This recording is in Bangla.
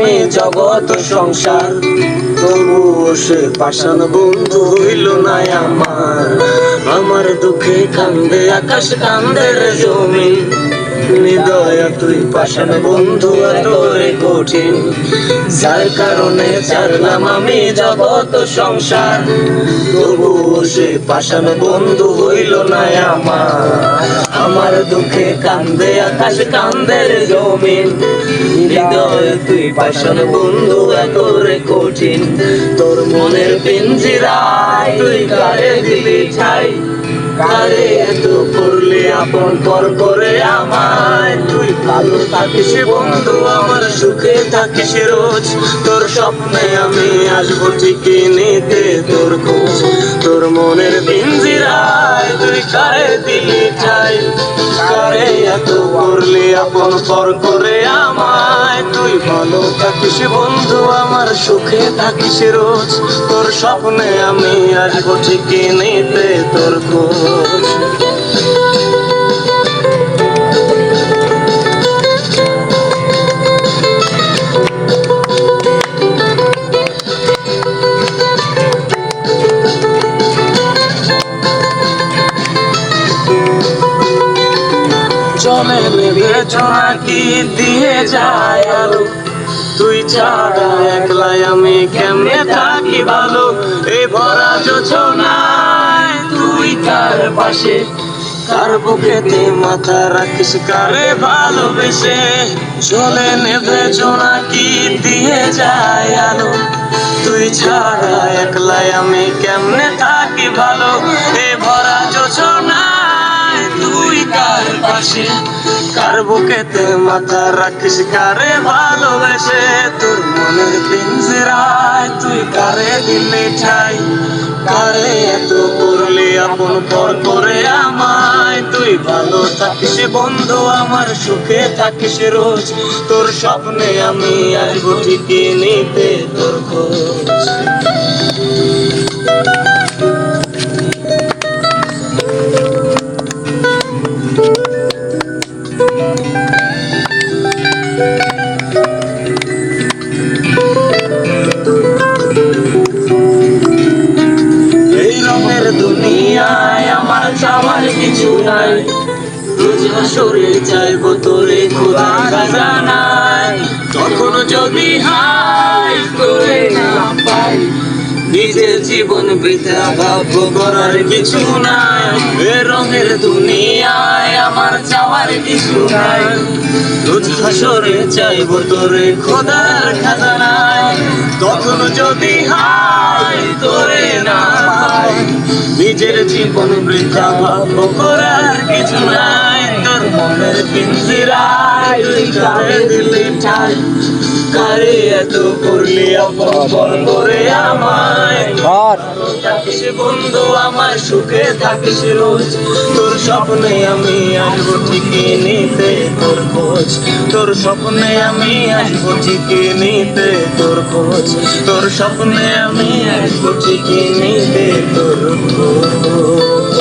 আমি জগৎ সংসার, তবুও সে পাষাণ বন্ধু হইল না আমার। আমার দুঃখে কান্দে আকাশ, কান্দে রে জমিন, হৃদয় তুই পাষাণ বন্ধু এতই কঠিন। যার কারণে ছাড়লাম আমি জগৎ সংসার, তবুও সে পাষাণ বন্ধু হইল না আমার। আমার দুঃখে কান্দে আকাশ, কান্দে রে জমিন, হৃদয় তুই পাষাণ বন্ধু এতই কঠিন। তোর মনের পিঞ্জিরায় তুই কারে দিলি ঠাই, কারে এত করলে আপন পর করে আমায়। তুই ভালো থাকিস বন্ধু, আমার সুখে থাকিস রোজ। তোর স্বপ্নে আমি আসবো ঠিকই নিতে তোর খোঁজ। তোর মনের পিঞ্জিরায় তুই কারে দিলি ঠাই, কারে এত করলে আপন পর করে আমায়। তুই ভালো থাকিস বন্ধু, আমার সুখে থাকিস রোজ। তোর স্বপ্নে আমি আসবো ঠিকই নিতে তোর খোঁজ। চলে নেবে জোনাকি দিয়ে যায় আলো, তুই ছাড়া একলাই আমি কেমনে থাকি ভালো। এই ভরা যোছনায় তুই কার পাশে, কার বুকেতে মাথা রাখিস কারে ভালোবেসে। চলে নেবে জোনাকি দিয়ে যায় আলো, তুই ছাড়া একলাই আমি কেমনে থাকি ভালো। এই ভরা যোছনায় তুই কার পাশে, কার বুকেতে মাথা রাখিস কারে ভালোবেসে। তোর মনের পিঞ্জিরায় তুই কারে দিলি ঠাই, কারে এত করলি আপন পর করে আমায়। তুই ভালো থাকিস বন্ধু, আমার সুখে থাকিস রোজ। তোর স্বপ্নে আমি আসবো ঠিকই নিতে তোর খোঁজ। দুনিয়ায় আমার চাওয়ার কিছু নাই, রোজ হাসরে চাইবো তোরে খোদা খাজানায়। তখন যদি হাই করে না পাই, নিজের জীবন বৃথা ভাববো করার কিছু নাই। এ রঙের দুনিয়ায় আমার চাওয়ার কিছু নাই, রোজ হাসরে চাইবো তোরে খোদার খাজানায়। তখন যদি হাই তোরে না পাই, নিজের জীবন বৃথা ভাববো করার কিছু নাই। তোর মনের পিঞ্জিরায় তুই কারে দিলি ঠাই, কারে এত করলি আপন করে আমায়। থাকিস বন্ধু, আমার সুখে থাকিস রোজ। তোর স্বপ্নে আমি আসবো ঠিকই নিতে তোর খোঁজ। তোর স্বপ্নে আমি আসবো ঠিকই নিতে তোর খোঁজ। তোর স্বপ্নে আমি আসবো ঠিকই নিতে তোর খোঁজ।